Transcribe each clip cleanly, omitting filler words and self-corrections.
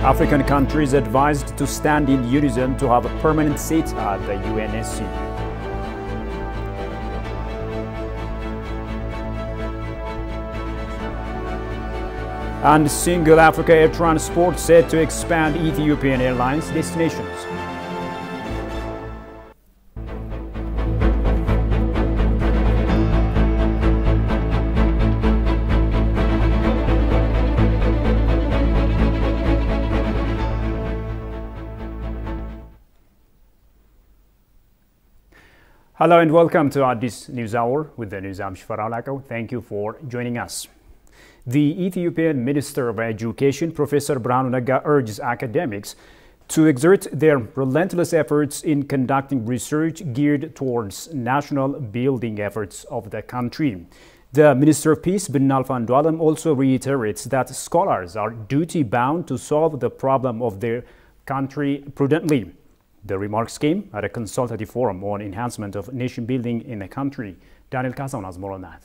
African countries advised to stand in unison to have a permanent seat at the UNSC. And Single Africa Air Transport set to expand Ethiopian Airlines destinations. Hello and welcome to this news hour with the news. I'm Shifarao Lako. Thank you for joining us. The Ethiopian Minister of Education, Professor Birhanu Nega, urges academics to exert their relentless efforts in conducting research geared towards national building efforts of the country. The Minister of Peace, Binalfa Andualam, also reiterates that scholars are duty-bound to solve the problem of their country prudently. The remarks came at a consultative forum on enhancement of nation building in the country. Daniel Kasaun has more on that.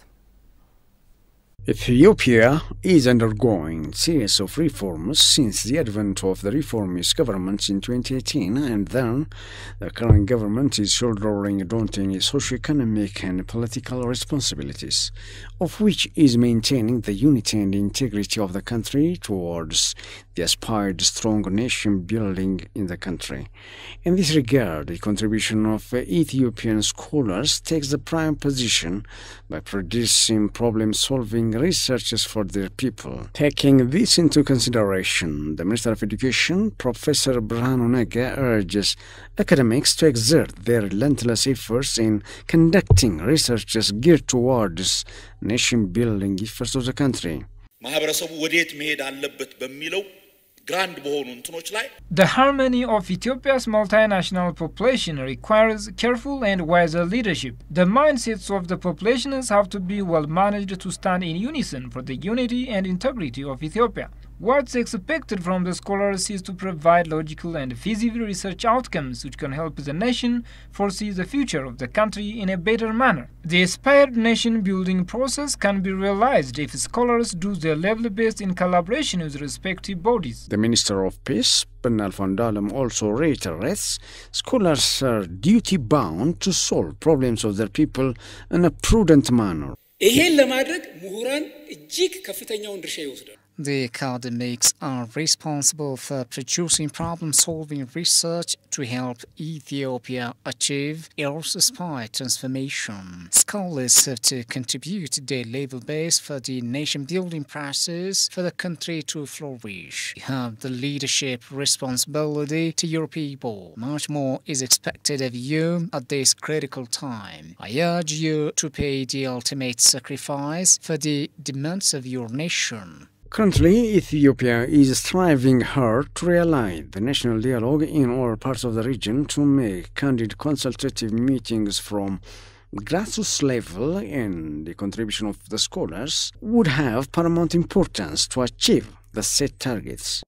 Ethiopia is undergoing a series of reforms since the advent of the reformist government in 2018, and then the current government is shouldering daunting socio-economic and political responsibilities, of which is maintaining the unity and integrity of the country towards the aspired strong nation building in the country. In this regard, the contribution of Ethiopian scholars takes the prime position by producing problem-solving researches for their people. Taking this into consideration, the Minister of Education, Professor Birhanu Nega, urges academics to exert their relentless efforts in conducting researches geared towards nation-building efforts of the country. The harmony of Ethiopia's multinational population requires careful and wiser leadership. The mindsets of the populations have to be well managed to stand in unison for the unity and integrity of Ethiopia. What's expected from the scholars is to provide logical and feasible research outcomes which can help the nation foresee the future of the country in a better manner. The aspired nation-building process can be realized if scholars do their level best in collaboration with respective bodies. The Minister of Peace, Binalfa Andualam, also reiterates scholars are duty-bound to solve problems of their people in a prudent manner. The academics are responsible for producing problem-solving research to help Ethiopia achieve its aspired transformation. Scholars have to contribute their level best for the nation-building process for the country to flourish. You have the leadership responsibility to your people. Much more is expected of you at this critical time. I urge you to pay the ultimate sacrifice for the demands of your nation. Currently, Ethiopia is striving hard to realize the national dialogue in all parts of the region to make candid consultative meetings from grassroots level, and the contribution of the scholars would have paramount importance to achieve the set targets.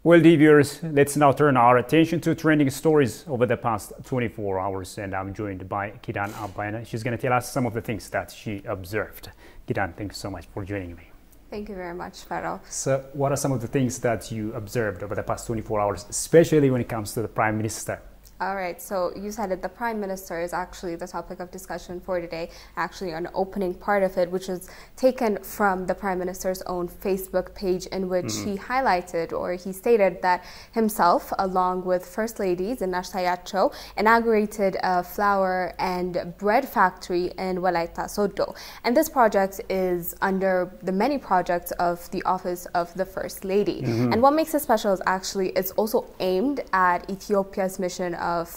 Well, dear viewers, let's now turn our attention to trending stories over the past 24 hours. And I'm joined by Kidan Abayana. She's going to tell us some of the things that she observed. Kidan, thanks so much for joining me. Thank you very much, Farao. So what are some of the things that you observed over the past 24 hours, especially when it comes to the Prime Minister? All right, so you said it, the Prime Minister is actually the topic of discussion for today, actually an opening part of it, which is taken from the Prime Minister's own Facebook page, in which he highlighted, or he stated that himself, along with First Lady Zinash Tayacho, inaugurated a flour and bread factory in Walaita Sodo. And this project is under the many projects of the Office of the First Lady. And what makes it special is actually it's also aimed at Ethiopia's mission of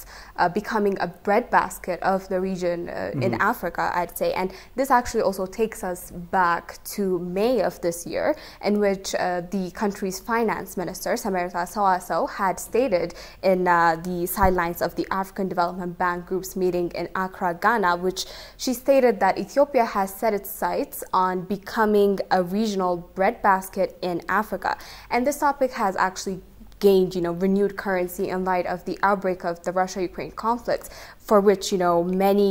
becoming a breadbasket of the region in Africa, I'd say. And this actually also takes us back to May of this year, in which the country's finance minister, Samerita Sawaso, had stated in the sidelines of the African Development Bank Group's meeting in Accra, Ghana, which she stated that Ethiopia has set its sights on becoming a regional breadbasket in Africa. And this topic has actually gained, renewed currency in light of the outbreak of the Russia-Ukraine conflict, for which, many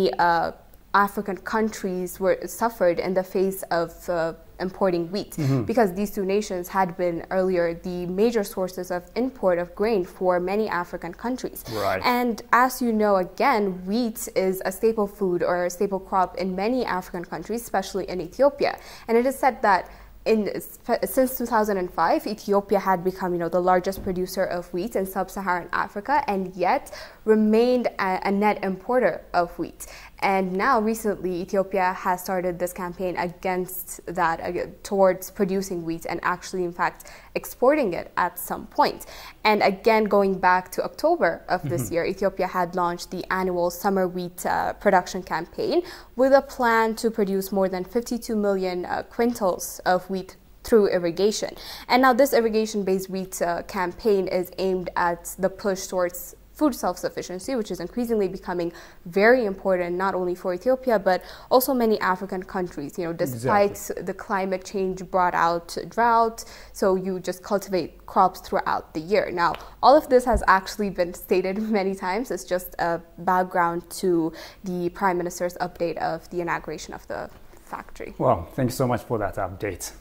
African countries suffered in the face of importing wheat, because these two nations had been earlier the major sources of import of grain for many African countries. Right. And as you know, again, wheat is a staple food or a staple crop in many African countries, especially in Ethiopia. And it is said that since 2005, Ethiopia had become, the largest producer of wheat in sub-Saharan Africa, and yet remained a net importer of wheat. And now, recently, Ethiopia has started this campaign against that, towards producing wheat and actually, in fact, exporting it at some point. And again, going back to October of this year, Ethiopia had launched the annual summer wheat production campaign with a plan to produce more than 52 million quintals of wheat through irrigation. And now this irrigation-based wheat campaign is aimed at the push towards food self-sufficiency, which is increasingly becoming very important, not only for Ethiopia, but also many African countries, despite the climate change brought out drought. So you just cultivate crops throughout the year. Now, all of this has actually been stated many times. It's just a background to the Prime Minister's update of the inauguration of the factory. Well, thanks so much for that update.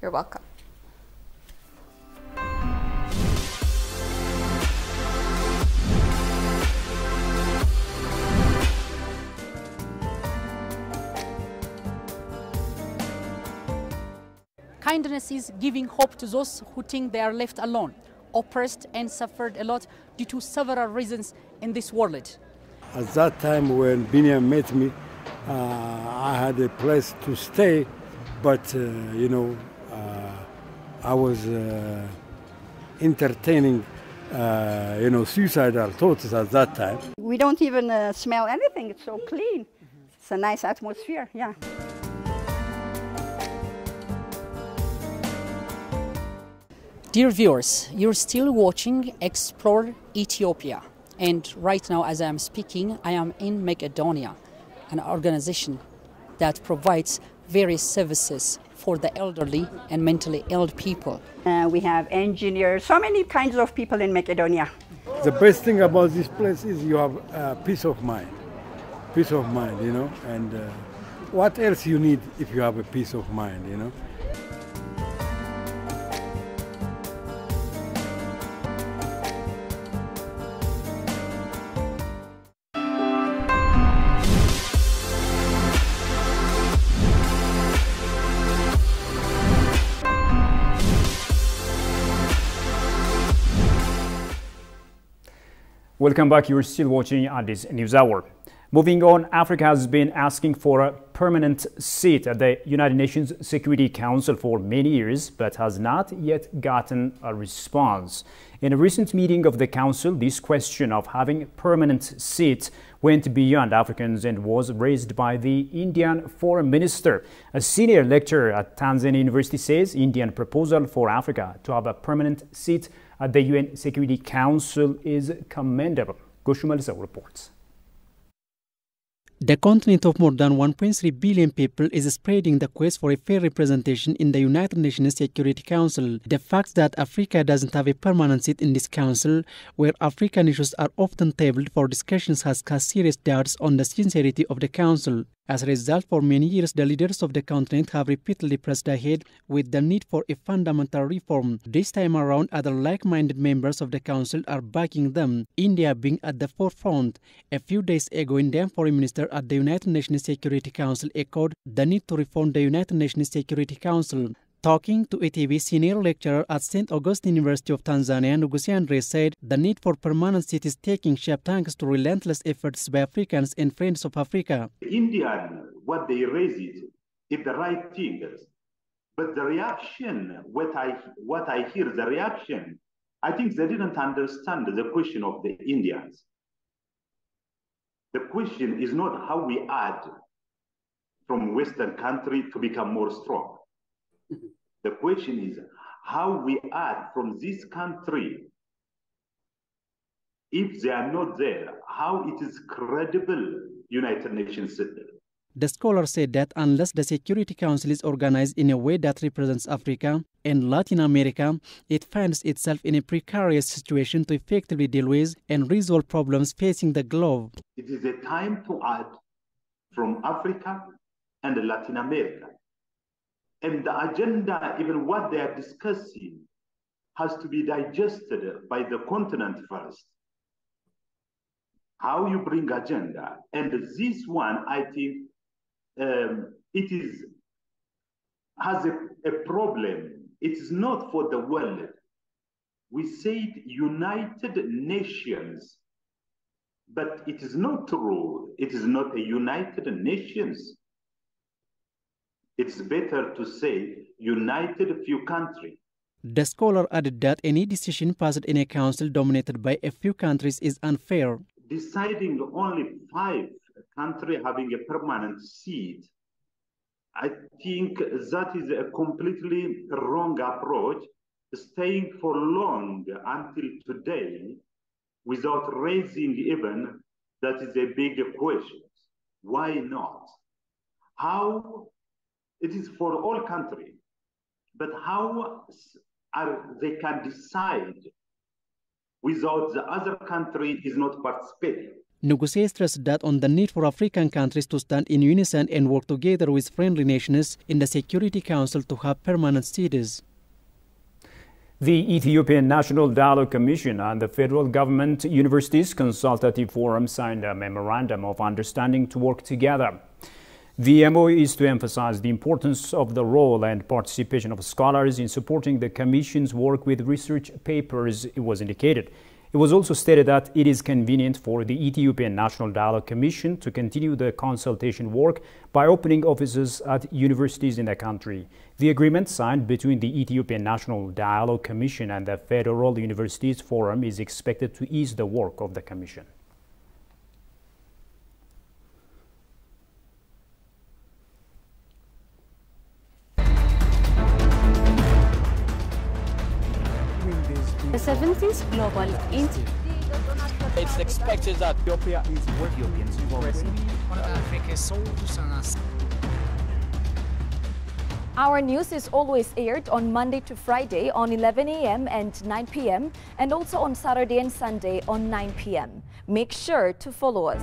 You're welcome. Kindness is giving hope to those who think they are left alone, oppressed and suffered a lot due to several reasons in this world. At that time when Binyam met me, I had a place to stay, but I was entertaining suicidal thoughts at that time. We don't even smell anything, it's so clean. It's a nice atmosphere, yeah. Dear viewers, you're still watching Explore Ethiopia. And right now, as I am speaking, I am in Macedonia, an organization that provides various services for the elderly and mentally ill people. We have engineers, so many kinds of people in Macedonia. The best thing about this place is you have peace of mind. Peace of mind, and what else you need if you have a peace of mind, Welcome back. You're still watching Addis News Hour. Moving on, Africa has been asking for a permanent seat at the United Nations Security Council for many years, but has not yet gotten a response. In a recent meeting of the Council, this question of having a permanent seat went beyond Africans and was raised by the Indian Foreign Minister. A senior lecturer at Tanzania University says Indian proposal for Africa to have a permanent seat at the UN Security Council is commendable. Goshu Malisa reports. The continent of more than 1.3 billion people is spreading the quest for a fair representation in the United Nations Security Council. The fact that Africa doesn't have a permanent seat in this council, where African issues are often tabled for discussions, has cast serious doubts on the sincerity of the council. As a result, for many years, the leaders of the continent have repeatedly pressed ahead with the need for a fundamental reform. This time around, other like-minded members of the council are backing them, India being at the forefront. A few days ago, Indian Foreign Minister at the United Nations Security Council echoed the need to reform the United Nations Security Council. Talking to ATV senior lecturer at St. Augustine University of Tanzania, Nugusi Andre said the need for permanent seat is taking shape thanks to relentless efforts by Africans and friends of Africa. Indian, what they raise is the right things, but the reaction, what I hear, the reaction, I think they didn't understand the question of the Indians. The question is not how we add from Western country to become more strong. The question is how we add from this country. If they are not there, how it is credible United Nations system. The scholar said that unless the Security Council is organized in a way that represents Africa and Latin America, it finds itself in a precarious situation to effectively deal with and resolve problems facing the globe. It is a time to add from Africa and Latin America. And the agenda, even what they are discussing, has to be digested by the continent first. How you bring agenda. And this one, I think, has a problem. It is not for the world. We said United Nations, but it is not true. It is not a United Nations. It's better to say United Few Countries. The scholar added that any decision passed in a council dominated by a few countries is unfair. Deciding only 5 countries having a permanent seat, I think that is a completely wrong approach. Staying for long until today without raising even, that is a big question. Why not? How? It is for all countries, but how they can decide without the other country is not participating? Ngozi stressed that on the need for African countries to stand in unison and work together with friendly nations in the Security Council to have permanent seats. The Ethiopian National Dialogue Commission and the Federal Government Universities Consultative Forum signed a memorandum of understanding to work together. The MOU is to emphasize the importance of the role and participation of scholars in supporting the Commission's work with research papers, it was indicated. It was also stated that it is convenient for the Ethiopian National Dialogue Commission to continue the consultation work by opening offices at universities in the country. The agreement signed between the Ethiopian National Dialogue Commission and the Federal Universities Forum is expected to ease the work of the Commission. The 17th Global It's expected that Ethiopia is Our news is always aired on Monday to Friday on 11 a.m. and 9 p.m. and also on Saturday and Sunday on 9 p.m. Make sure to follow us.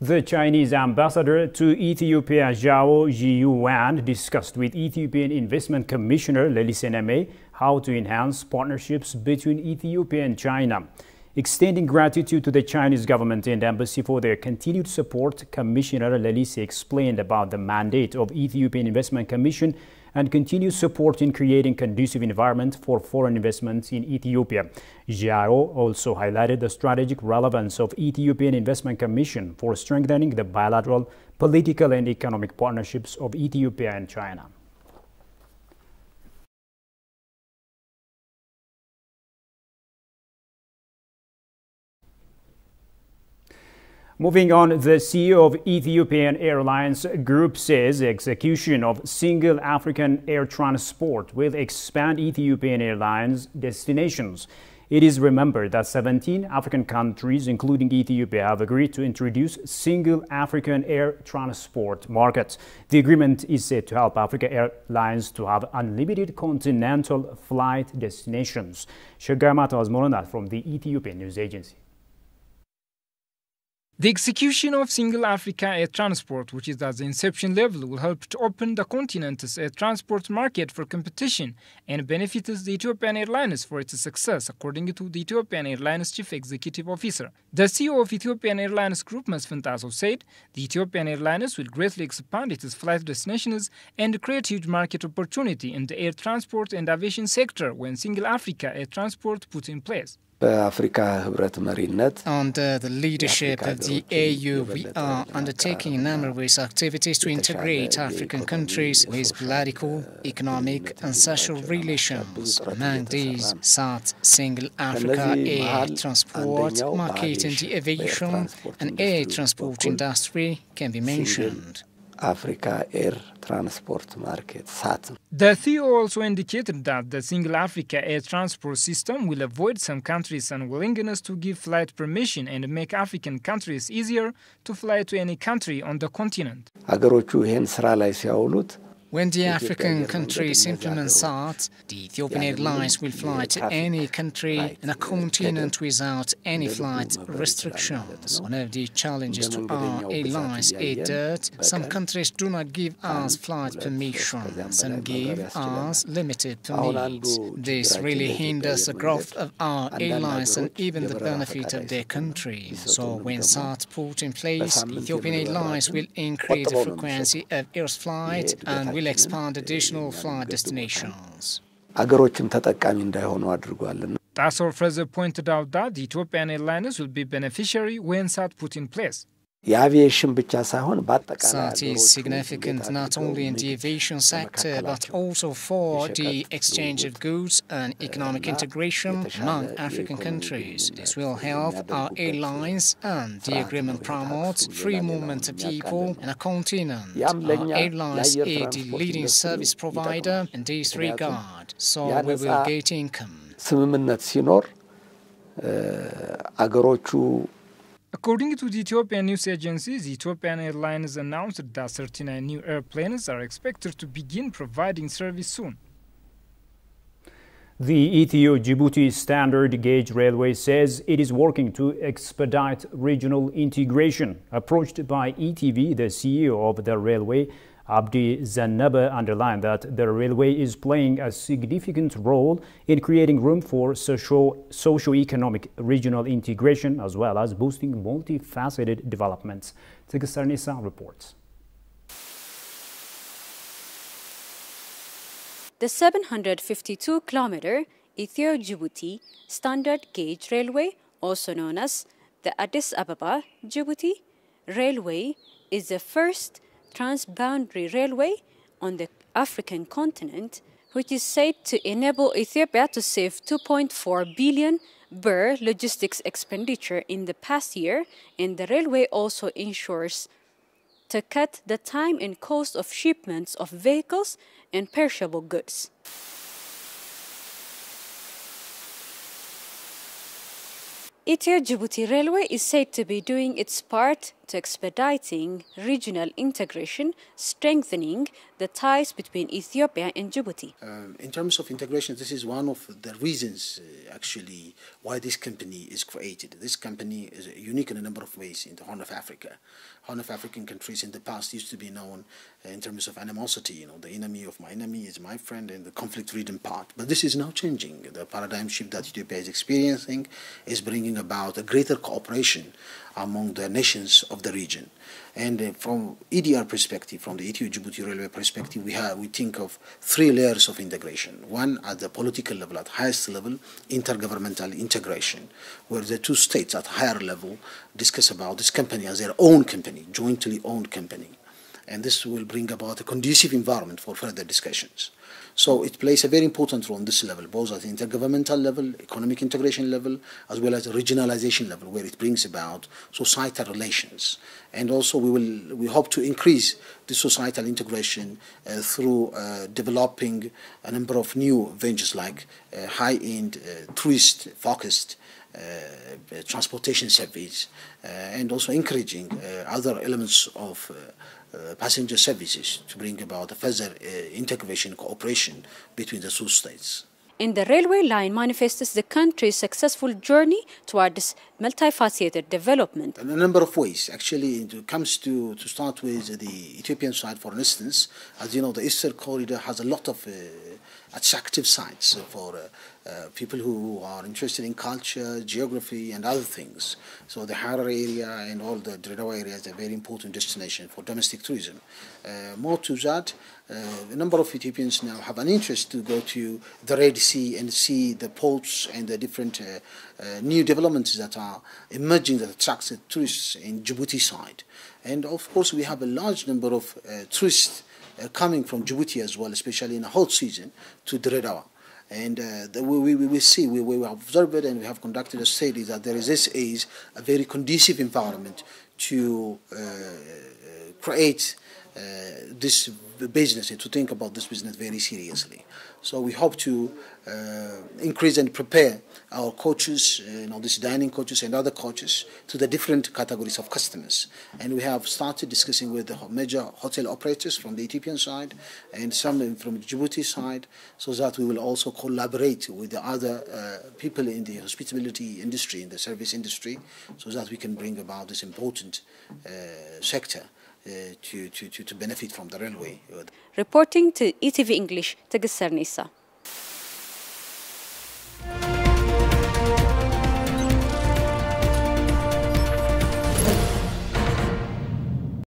The Chinese ambassador to Ethiopia, Zhao Zhiyuan, discussed with Ethiopian Investment Commissioner Lelise Neme how to enhance partnerships between Ethiopia and China. Extending gratitude to the Chinese government and embassy for their continued support, Commissioner Lelise explained about the mandate of Ethiopian Investment Commission and continued support in creating conducive environment for foreign investments in Ethiopia. Zhao also highlighted the strategic relevance of Ethiopian Investment Commission for strengthening the bilateral political and economic partnerships of Ethiopia and China. Moving on, the CEO of Ethiopian Airlines Group says the execution of single African air transport will expand Ethiopian Airlines destinations. It is remembered that 17 African countries, including Ethiopia, have agreed to introduce single African air transport markets. The agreement is said to help Africa Airlines to have unlimited continental flight destinations. Shagai Mata has more on that from the Ethiopian News Agency. The execution of single Africa air transport, which is at the inception level, will help to open the continent's air transport market for competition and benefits the Ethiopian Airlines for its success, according to the Ethiopian Airlines Chief Executive Officer. The CEO of Ethiopian Airlines Group, Mesfin Taso, said the Ethiopian Airlines will greatly expand its flight destinations and create huge market opportunity in the air transport and aviation sector when single Africa air transport put in place. Under the leadership of the AU, we are undertaking numerous activities to integrate African countries with political, economic and social relations. Among these, SAT, Single Africa Air Transport, Market and the Aviation and Air Transport Industry can be mentioned. Africa Air Transport Market, SAT. The CEO also indicated that the Single Africa Air Transport system will avoid some countries' unwillingness to give flight permission and make African countries easier to fly to any country on the continent. When the African countries implement SAT, the Ethiopian Airlines will fly to any country in a continent without any flight restrictions. One of the challenges to our airlines is that some countries do not give us flight permissions and give us limited permits. This really hinders the growth of our airlines and even the benefit of their country. So when SAT put in place, Ethiopian Airlines will increase the frequency of air flight and will expand additional flight destinations. Tassor further pointed out that the Ethiopian Airlines will be beneficiary when SAT put in place. SAT is significant not only in the aviation sector but also for the exchange of goods and economic integration among African countries. This will help our airlines, and the agreement promotes free movement of people in a continent. Our airlines are the leading service provider in this regard, so we will get income. According to the Ethiopian news agency, the Ethiopian Airlines announced that 39 new airplanes are expected to begin providing service soon. The Ethio-Djibouti Standard Gauge Railway says it is working to expedite regional integration. Approached by ETV, the CEO of the railway, Abdi Zannaba, underlined that the railway is playing a significant role in creating room for socio-economic regional integration as well as boosting multifaceted developments. Tigst Arnisa reports. The 752-kilometer Ethio-Djibouti Standard Gauge Railway, also known as the Addis Ababa-Djibouti Railway, is the first transboundary railway on the African continent, which is said to enable Ethiopia to save 2.4 billion birr logistics expenditure in the past year, and the railway also ensures to cut the time and cost of shipments of vehicles and perishable goods. Ethio-Djibouti Railway is said to be doing its part to expediting regional integration, strengthening the ties between Ethiopia and Djibouti. In terms of integration, this is one of the reasons, actually, why this company is created. This company is unique in a number of ways in the Horn of Africa. Horn of African countries in the past used to be known in terms of animosity. You know, the enemy of my enemy is my friend, and the conflict-ridden part. But this is now changing. The paradigm shift that Ethiopia is experiencing is bringing about a greater cooperation among the nations of the region. And from EDR perspective, from the Ethio-Djibouti Railway perspective, we think of three layers of integration. One at the political level, at highest level, intergovernmental integration, where the two states at higher level discuss about this company as their own company, jointly owned company. And this will bring about a conducive environment for further discussions. So it plays a very important role on this level, both at the intergovernmental level, economic integration level, as well as the regionalization level, where it brings about societal relations. And also we hope to increase the societal integration through developing a number of new ventures like high-end, tourist-focused transportation service, and also encouraging other elements of passenger services to bring about a further integration cooperation between the two states. And the railway line manifests the country's successful journey towards multifaceted development. In a number of ways, actually, it comes to start with the Ethiopian side, for instance. As you know, the Eastern Corridor has a lot of attractive sites for people who are interested in culture, geography, and other things. So the Harar area and all the Dredhawa area is a very important destination for domestic tourism. More to that, a number of Ethiopians now have an interest to go to the Red Sea and see the ports and the different new developments that are emerging that attracts the tourists in Djibouti side. And of course, we have a large number of tourists coming from Djibouti as well, especially in the hot season, to Dredhawa. And we observed it, and we have conducted a study that this is a very conducive environment to create this business and to think about this business very seriously. So we hope to increase and prepare our coaches, these dining coaches and other coaches, to the different categories of customers. And we have started discussing with the major hotel operators from the Ethiopian side and some from the Djibouti side, so that we will also collaborate with the other people in the hospitality industry, in the service industry, so that we can bring about this important sector to benefit from the railway. Reporting to ETV English, Tegus Sarnisa.